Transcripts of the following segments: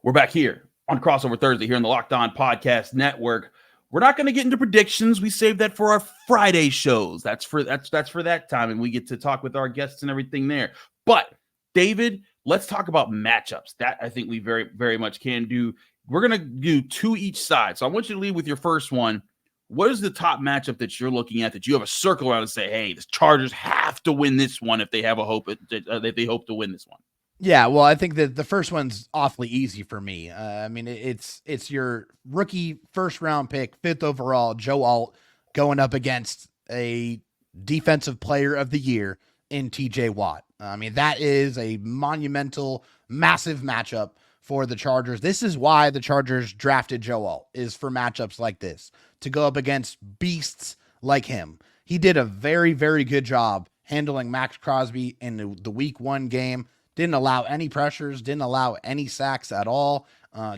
We're back here on Crossover Thursday here on the Locked On Podcast Network. We're not going to get into predictions. We saved that for our Friday shows. That's for that time, and we get to talk with our guests and everything there. But David, let's talk about matchups. That I think we very, very much can do. We're going to do two each side. So I want you to lead with your first one. What is the top matchup that you're looking at that you have a circle around and say, hey, the Chargers have to win this one if they have a hope that they hope to win this one? Yeah, well, I think that the first one's awfully easy for me. I mean, it's your rookie first-round pick, 5th overall, Joe Alt, going up against a defensive player of the year in TJ Watt. I mean, that is a monumental, massive matchup for the Chargers. This is why the Chargers drafted Joe Alt, is for matchups like this, to go up against beasts like him. He did a very, very good job handling Max Crosby in the Week 1 game. Didn't allow any pressures, didn't allow any sacks at all.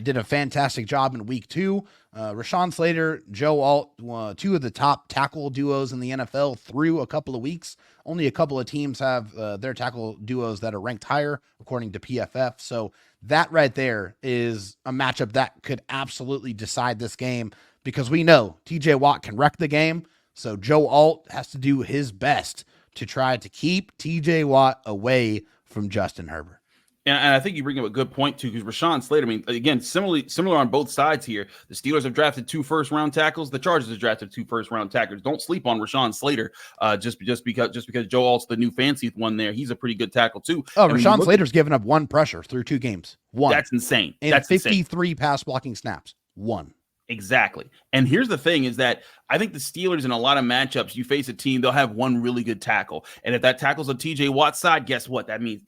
Did a fantastic job in Week 2. Rashawn Slater, Joe Alt, two of the top tackle duos in the NFL through a couple of weeks. Only a couple of teams have their tackle duos that are ranked higher, according to PFF. So that right there is a matchup that could absolutely decide this game, because we know TJ Watt can wreck the game. So Joe Alt has to do his best to try to keep TJ Watt away from Justin Herbert. And I think you bring up a good point, too, because Rashawn Slater, I mean, again, similar on both sides here. The Steelers have drafted 2 first-round tackles. The Chargers have drafted 2 first-round tackles. Don't sleep on Rashawn Slater just because Joe Alt's the new fancy one there. He's a pretty good tackle, too. Oh, Rashawn Slater's given up 1 pressure through 2 games. 1. That's insane. And that's 53 insane. pass blocking snaps. 1. Exactly. And here's the thing is that I think the Steelers in a lot of matchups, you face a team, they'll have one really good tackle. And if that tackle's on TJ Watt's side, guess what? That means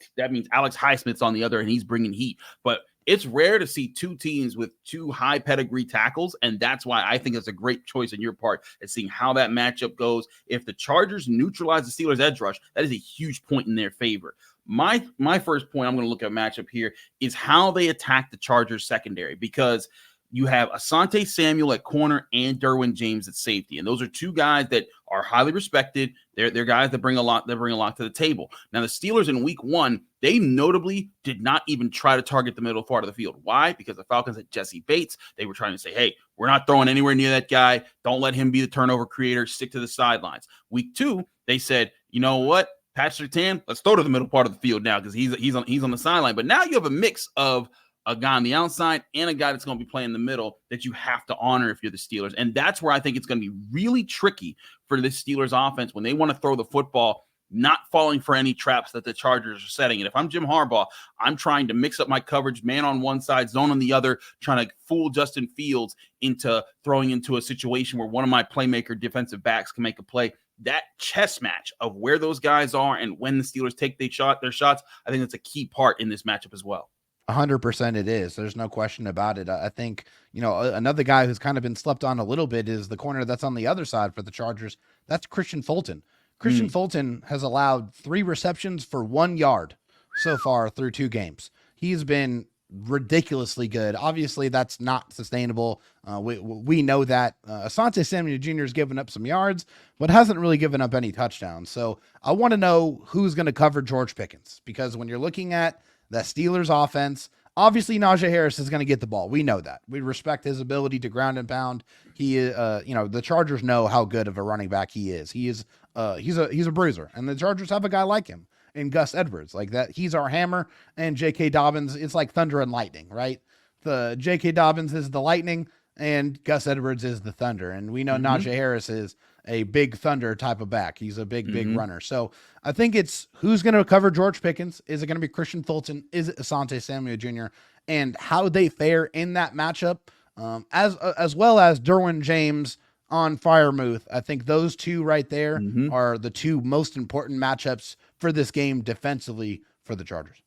Alex Highsmith's on the other and he's bringing heat. But it's rare to see 2 teams with 2 high pedigree tackles. And that's why I think it's a great choice on your part at seeing how that matchup goes. If the Chargers neutralize the Steelers edge rush, that is a huge point in their favor. My first point I'm going to look at matchup here is how they attack the Chargers secondary, because you have Asante Samuel at corner and Derwin James at safety. And those are 2 guys that are highly respected. They're guys that bring a lot to the table. Now, the Steelers in Week 1, they notably did not even try to target the middle part of the field. Why? Because the Falcons had Jesse Bates. They were trying to say, hey, we're not throwing anywhere near that guy. Don't let him be the turnover creator. Stick to the sidelines. Week 2, they said, you know what? Patrick Surtain, let's throw to the middle part of the field now, because he's on the sideline. But now you have a mix of a guy on the outside and a guy that's going to be playing in the middle that you have to honor if you're the Steelers. And that's where I think it's going to be really tricky for this Steelers offense when they want to throw the football, not falling for any traps that the Chargers are setting. And if I'm Jim Harbaugh, I'm trying to mix up my coverage, man on one side, zone on the other, trying to fool Justin Fields into throwing into a situation where one of my playmaker defensive backs can make a play. That chess match of where those guys are and when the Steelers take their shots, I think that's a key part in this matchup as well. 100% it is. There's no question about it. I think, another guy who's kind of been slept on a little bit is the corner that's on the other side for the Chargers. That's Christian Fulton. Christian Fulton has allowed 3 receptions for 1 yard so far through 2 games. He's been ridiculously good. Obviously, that's not sustainable. We know that. Asante Samuel Jr. has given up some yards, but hasn't really given up any touchdowns. So I want to know who's going to cover George Pickens, because when you're looking at the Steelers offense, obviously Najee Harris is going to get the ball. We know that. We respect his ability to ground and pound. He, the Chargers know how good of a running back he is. He's a bruiser, and the Chargers have a guy like him in Gus Edwards, like that. He's our hammer, and J.K. Dobbins. It's like thunder and lightning, right? The J.K. Dobbins is the lightning, and Gus Edwards is the thunder. And we know Najee Harris is a big thunder type of back. He's a big runner. So I think it's who's going to cover George Pickens. Is it going to be Christian Fulton? Is it Asante Samuel Jr.? And how they fare in that matchup, as well as Derwin James on Freiermuth. I think those 2 right there are the 2 most important matchups for this game defensively for the Chargers.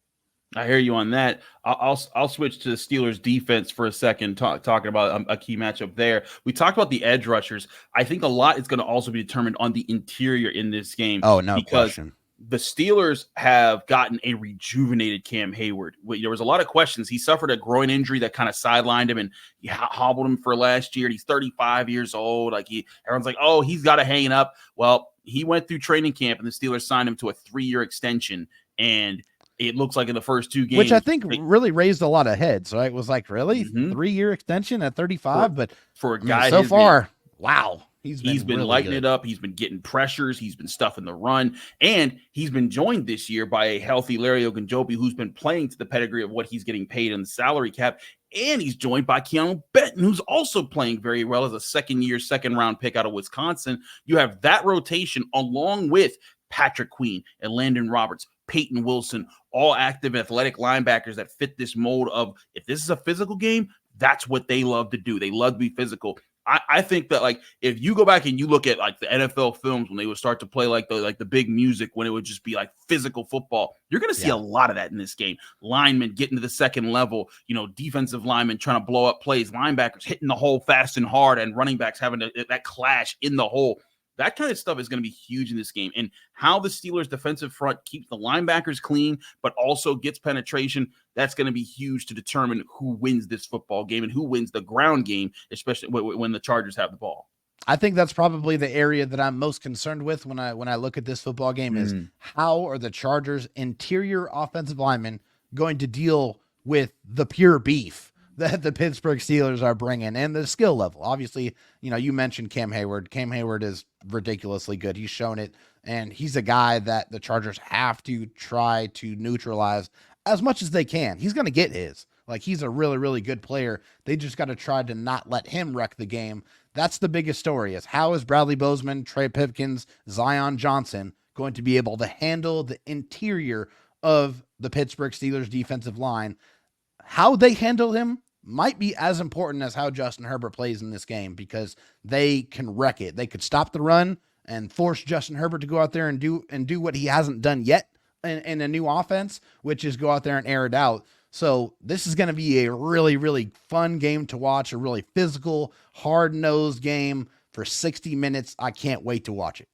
I hear you on that. I'll switch to the Steelers defense for a second, talking about a key matchup there. We talked about the edge rushers. I think a lot is going to also be determined on the interior in this game. Oh, no question. The Steelers have gotten a rejuvenated Cam Hayward. There was a lot of questions. He suffered a groin injury that kind of sidelined him and hobbled him for last year. He's 35 years old. Everyone's like, oh, he's got to hang up. Well, he went through training camp and the Steelers signed him to a 3-year extension. And It looks like in the first 2 games, which I think really raised a lot of heads, right? It was like, really? Mhm. 3-year extension at 35? But for a I mean, guy so his age. far, wow. He's been been really lighting good. it up. He's been getting pressures. He's been stuffing the run. And he's been joined this year by a healthy Larry Ogunjobi, who's been playing to the pedigree of what he's getting paid in the salary cap. And he's joined by Keanu Benton, who's also playing very well as a second-year, second-round pick out of Wisconsin. You have that rotation along with Patrick Queen and Landon Roberts, Peyton Wilson, all active athletic linebackers that fit this mold of, if this is a physical game, that's what they love to do. They love to be physical. I think that, like, if you go back and you look at like the NFL films when they would start to play like the big music, when it would just be like physical football, you're going to see a lot of that in this game. Linemen getting to the second level, defensive linemen trying to blow up plays, linebackers hitting the hole fast and hard, and running backs having that clash in the hole. That kind of stuff is going to be huge in this game. And how the Steelers' defensive front keeps the linebackers clean, but also gets penetration, that's going to be huge to determine who wins this football game and who wins the ground game, especially when the Chargers have the ball. I think that's probably the area that I'm most concerned with when I look at this football game is how are the Chargers' interior offensive linemen going to deal with the pure beef that the Pittsburgh Steelers are bringing and the skill level. Obviously, you mentioned Cam Hayward. Cam Hayward is ridiculously good. He's shown it, and he's a guy that the Chargers have to try to neutralize as much as they can. He's going to get his. Like, he's a really, really good player. They just got to try to not let him wreck the game. That's the biggest story, is how is Bradley Bozeman, Trey Pipkins, Zion Johnson going to be able to handle the interior of the Pittsburgh Steelers defensive line? How they handle him might be as important as how Justin Herbert plays in this game, because they can wreck it. They could stop the run and force Justin Herbert to go out there and do what he hasn't done yet in a new offense, which is go out there and air it out. So this is going to be a really, really fun game to watch, a really physical, hard-nosed game for 60 minutes. I can't wait to watch it.